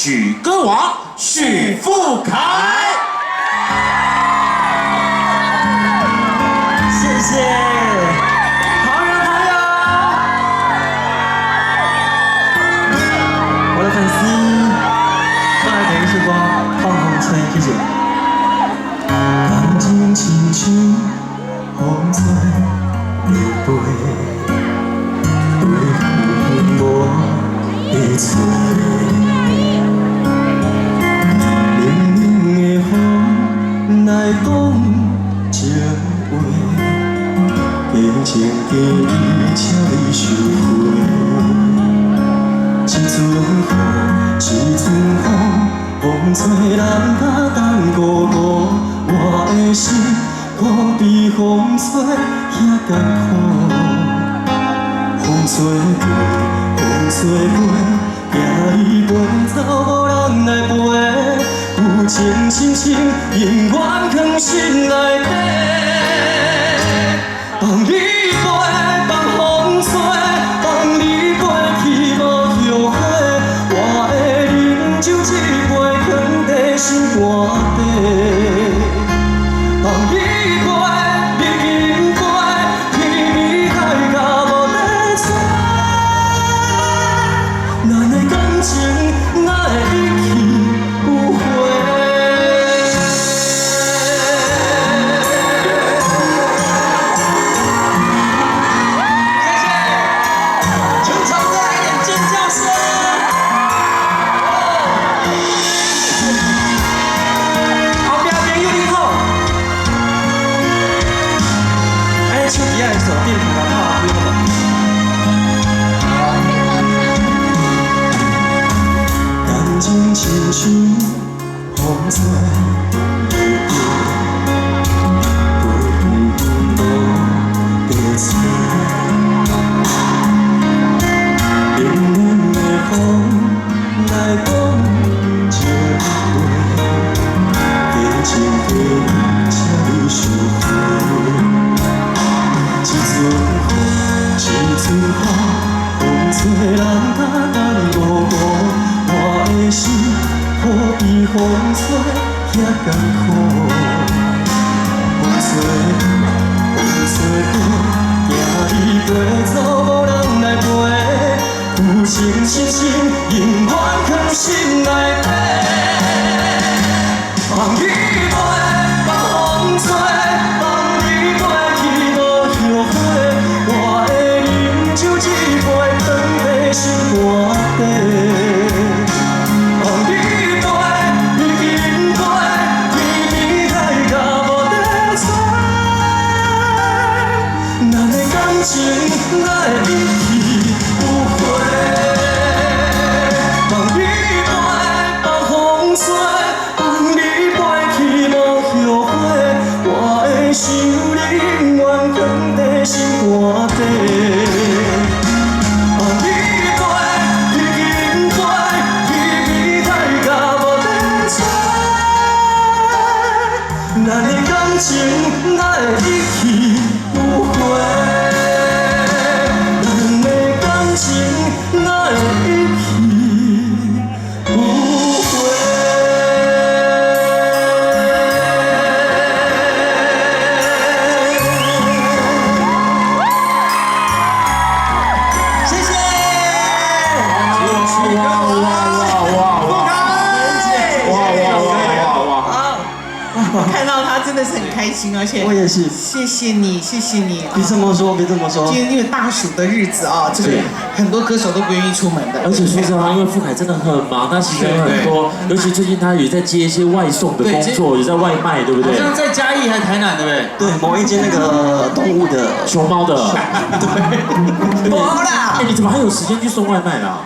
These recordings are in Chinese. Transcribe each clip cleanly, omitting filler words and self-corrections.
许歌王许富凯。谢谢，好友好友，我的粉丝，放来等一时光，放风吹，谢谢。感情亲像风吹的飞，飞远无的吹。冷冷的风来讲情话，真情记忆请你收回。一阵风，一阵风，风吹人甲等孤孤，我的心可比风吹遐艰苦。风吹过，风吹过，行伊飞走，无人来陪。有情深深，永远藏心内底。放你飞，放风吹，放你飞去无后悔。我的饮酒一杯，藏在心肝底。放你飞，你紧飞，天边海角无在找。咱的感情哪会一去不回？手电筒的话，不用了。感情亲像风吹的飞，飞远无地吹。冷冷的风来讲情话，真情记忆请你收回。一阵风，一阵风，风吹人甲等孤孤，我的心可比风吹遐艰苦。风吹过，风吹过，行伊飞走，无人来陪。有情深深，永远藏心内底。放你飞，放风吹，放你飞去无后悔。我的饮酒一杯，藏在心肝底。放你飞，你紧飞，天边海角无在找。咱的感情哪会一去不回？放你飞，放风吹，放你飞去无后悔。我的想你，永远藏在心肝底。放你飞，你紧飞，天边海角无在找。咱的感情哪会一去不回？咱的感情哪会一去不回？谢谢。看到他真的是很开心，而且我也是。谢谢你，谢谢你。别这么说，别这么说。今天因为大暑的日子啊，这个很多歌手都不愿意出门的。而且说实话，因为富凯真的很忙，他其实有很多，尤其最近他也在接一些外送的工作，也在外卖，对不对？好像在嘉义还台南，对不对？对，某一间那个动物的熊猫的。对。好啦。哎，你怎么还有时间去送外卖啦？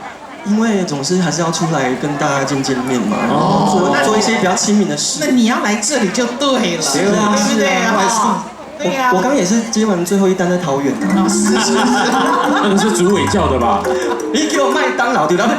因为总是还是要出来跟大家见见面嘛，然后做一些比较亲民的事。那你要来这里就对了，对不对啊？对呀。我刚也是接完最后一单在桃园的。是。那个是主委叫的吧？你给我麦当劳对吧？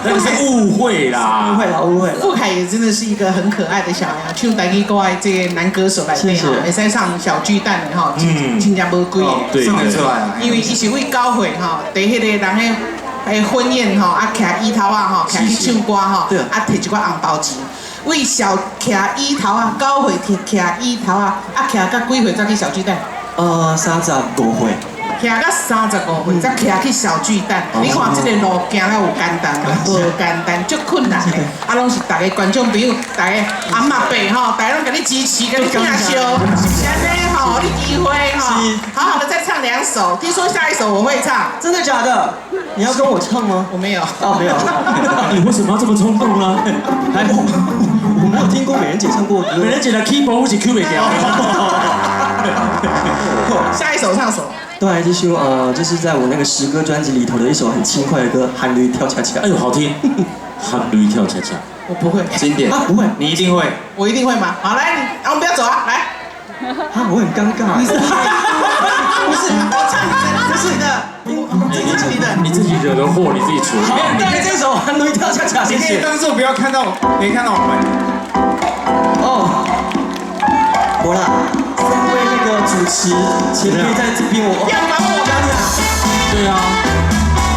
那个是误会啦，误会啦，误会啦。富凯也真的是一个很可爱的小孩，像台语国外这个男歌手来对哈，会使上小巨蛋的哈，真正无贵的，对，送得出来啊。因为伊是为教会哈，在迄个人的婚宴吼，啊，徛椅头啊吼，徛去唱歌吼，啊，摕一寡红包钱。为小徛椅头啊，9岁徛椅头啊，啊，徛到几岁才去小巨蛋？35岁。徛到35岁才徛去小巨蛋。你看这个路行了有简单无？无简单，足困难的。啊，拢是大家观众朋友，大家阿嬷伯吼，大家拢给你支持，给你听笑。现在吼，你机会吼，好好的再唱2首。听说下一首我会唱，真的假的？你要跟我唱吗？我没有。哦，没有。你为什么要这么冲动呢？我没有听过美人姐唱过歌。美人姐的 keyboard 我是 Q 不掉。下一首唱什么？对，就是在我那个诗歌专辑里头的一首很轻快的歌《喊驴跳恰恰》。哎呦，好听！喊驴跳恰恰，我不会。经典啊，不会，你一定会。我一定会吗？好，来，我们不要走啊，来。啊，我很尴尬。不是，我唱你的，不是你的，唱你的，你自己惹的祸你自己出。好，带这首《喊驴跳恰恰》，谢谢。当做不要看到，没看到我们。哦，好啦。身为那个主持，前辈在这边，我不要管我讲讲。对啊，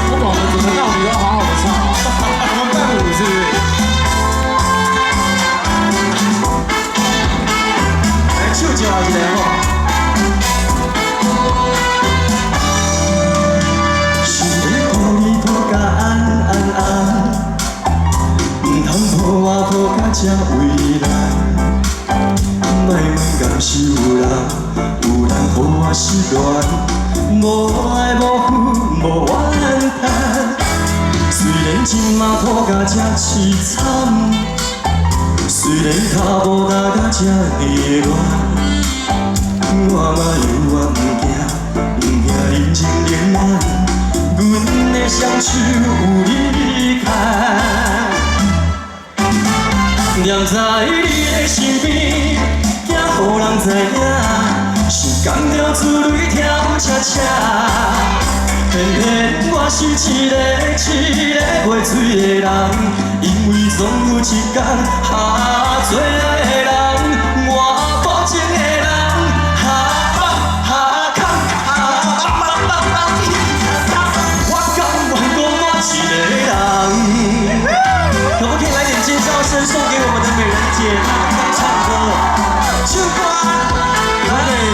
不管我们怎么闹，你都好好的唱啊。我们伴舞是不是？来，手招一下吼。想要抱你抱甲安安安，唔通抱我抱甲这为难。莫问敢是有人，有人予我失恋，无爱无负无怨叹。虽然今嘛抱甲这凄惨，虽然脚步踏甲这迷乱，我嘛犹原不惊人情冷暖，阮的双手有你牵。念在你的身边，惊予人知影，是甘着自泪跳恰恰。偏偏我是一个袂醉的人，因为总有一天下做爱的人，我无情的人，下放下空下放放放我甘愿孤单一个人。可不可以来点尖叫声送给我们的美人姐？唱歌，唱歌，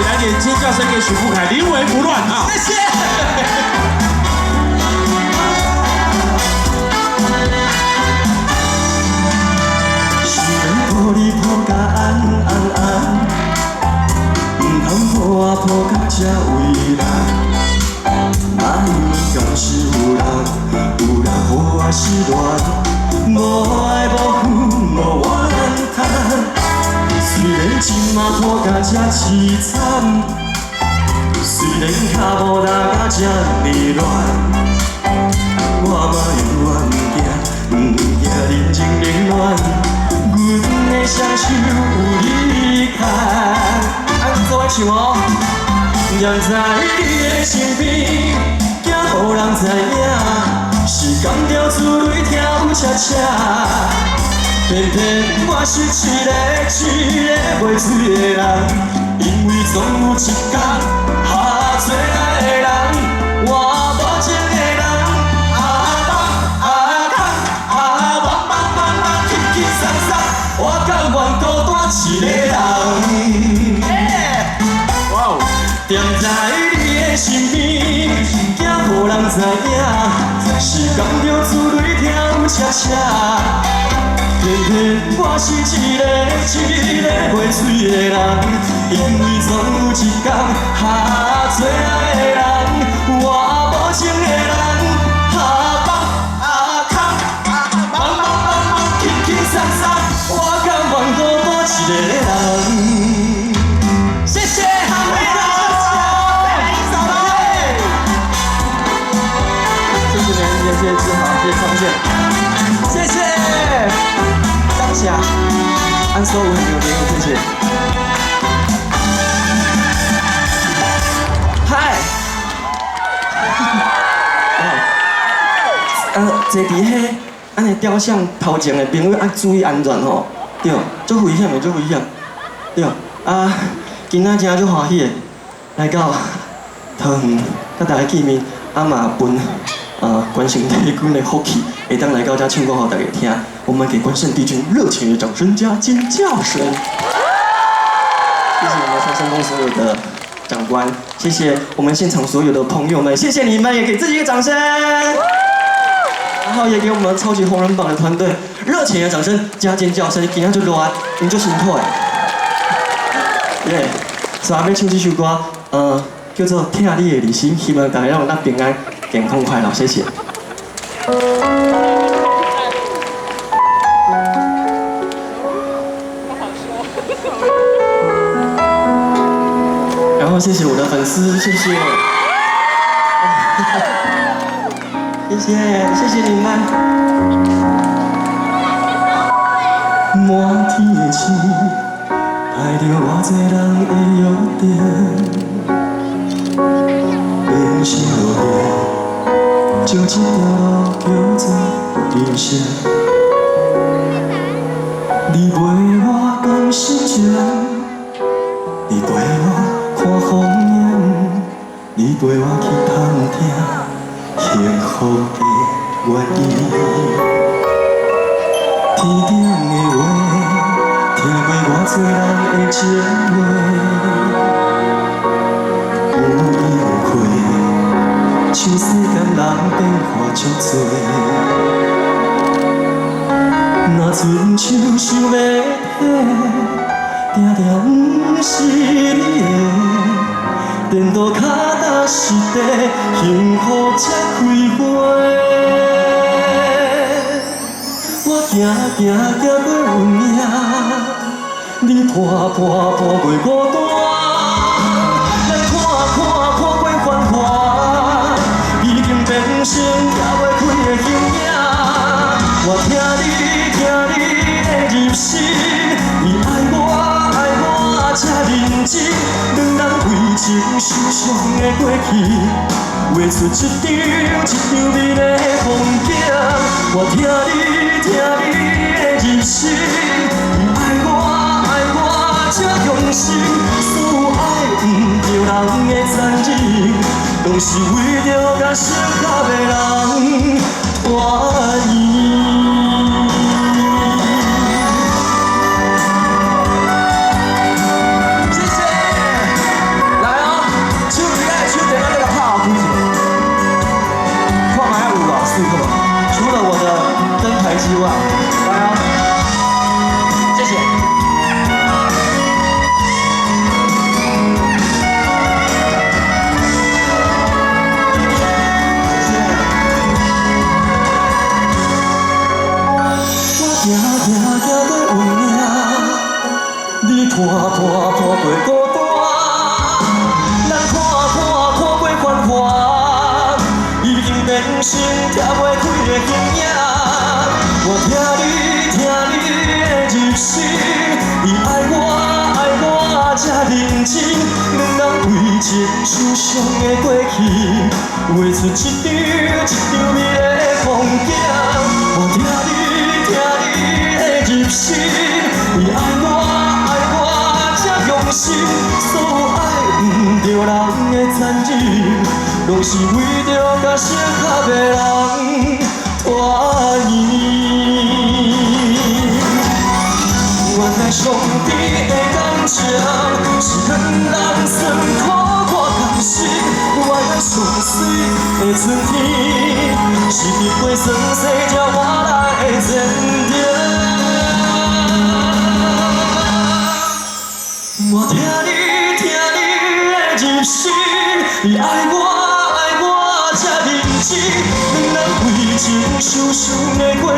来点尖叫声给许富凯，临危不乱啊！谢谢。抱你抱甲安安安，唔通抱我抱甲这为难。莫问敢是有人，有人予我失恋，无爱无负无怨叹。虽然今嘛抱甲这凄惨，虽然脚步踏甲这迷乱，我嘛犹原不惊人情冷暖。阮的双手有你牵，咱做伙唱哦。念在你的身边，惊予人知影，是甘着自泪跳恰恰。偏偏我是一个袂醉的人，因为总有一天下做爱的人，我无情的人。我甘愿孤单一个人，哇哦！踮在你的身边，惊予人知影，是甘着自泪跳恰恰。偏偏我是一个袂醉的人，因为总有一天下做爱的人，我无情的人，下放下空放放放放，轻轻松松。我甘愿孤单一个人。谢谢，好美的再来一首耶！谢谢美人姐，谢谢志豪，谢谢张健，谢谢当下安所有很有礼物，谢谢。嗨，坐伫迄。安尼雕像头前的朋友爱注意安全吼，对，足危险的，足危险，对啊，今仔真足欢喜的，来到桃园，甲大家见面，嘛分关圣帝君的福气，会当来到这唱歌给大家听。我们给关圣帝君热情的掌声加尖叫声。谢谢我们传声宫所有的长官，谢谢我们现场所有的朋友们，谢谢你们，也给自己一个掌声。然后也给我们超级红人榜的团队热情的掌声加尖叫声，今天就热，你就辛苦的。耶，所以要唱这首歌，叫做《听你的日心》，希望大家让咱平安、健康、快乐，谢谢。然后谢谢我的粉丝，谢谢，谢谢你们。满天的星，爱着偌多人的约定。人生路面，就这条路叫做人生。你陪我讲心情，你陪我看风景，你陪我去探听幸福的原因。天顶的话，听过偌多人的情话。像世间人变化足多，若春秋想要体，定定不是你的。颠倒脚踏实地，幸福才开花。我行行行过运命，你伴过孤单。变成也袂开的形影，我听你的入心，你爱我这认真，两人为情受伤的过去，画出一张美丽的风景。我听你的入心，你爱我这用心，所有爱不着人的残忍。拢是为着甲适合的人团圆。谢谢，来哦，手离开手电，咱这个拍后开一下，看卖有无水好无？除了我的灯牌之外，来哦，谢谢。看过孤单，咱看过繁华，已经变成拆袂开的形影。我听你的入心，你爱我这认真，两人为情受伤的过去，画出一张美丽的风景。我听你的入心，你爱我。用心，所有爱不着人的残忍，拢是为着甲适合的人团圆。原来上帝的感情是两人算苦我甘心，原来上水的春天是日月算细才换来的前程。我听你的入心，你爱我这认真，两人为情受伤的过去，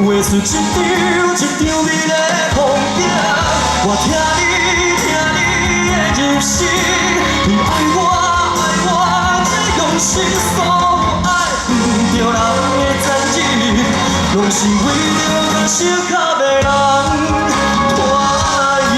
画出一张美丽的风景。我听你的入心，你爱我这用心，所有爱不着人的残忍，拢是为着甲适合的人团圆。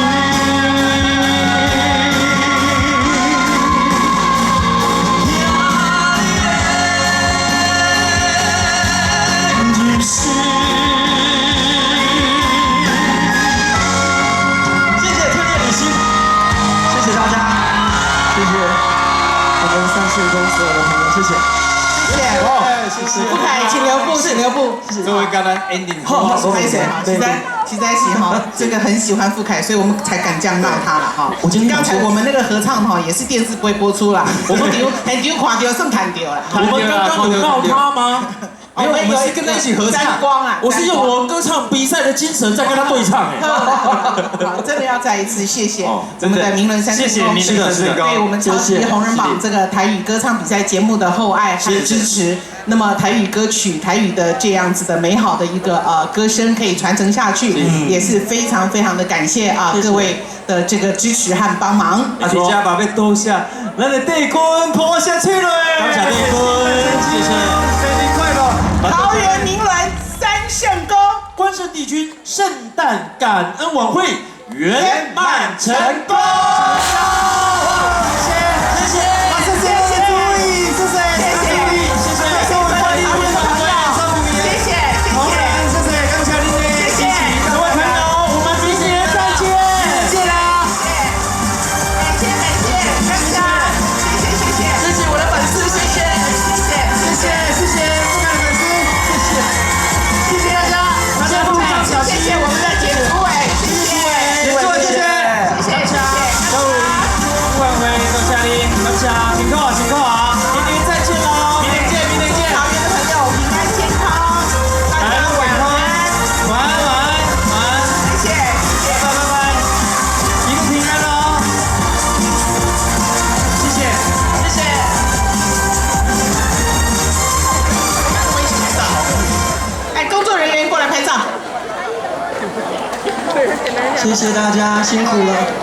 谢谢我们三世公所有的朋友，谢谢，谢谢。富凯，请留步，请留步。作为刚刚 ending， 好，拍谁？实在是哈，这个很喜欢富凯，所以我们才敢这样闹他了哈。刚才我们那个合唱哈，也是电视不会播出啦，我们很丢垮丢，剩弹丢了。我们刚刚有闹他吗？我们是跟他一起合唱光啊！我是用我歌唱比赛的精神在跟他对唱哎。好，真的要再一次谢谢我们的明伦三圣公，谢谢是的，对我们超级红人榜这个台语歌唱比赛节目的厚爱和支持。那么台语歌曲、台语的这样子的美好的一个歌声可以传承下去，也是非常非常的感谢啊各位的这个支持和帮忙。大家把要多下，咱的帝君破下去了，感谢帝君，谢谢，新年快乐！桃园名人三圣宫关圣帝君圣诞感恩晚会圆满成功。谢谢大家，辛苦了。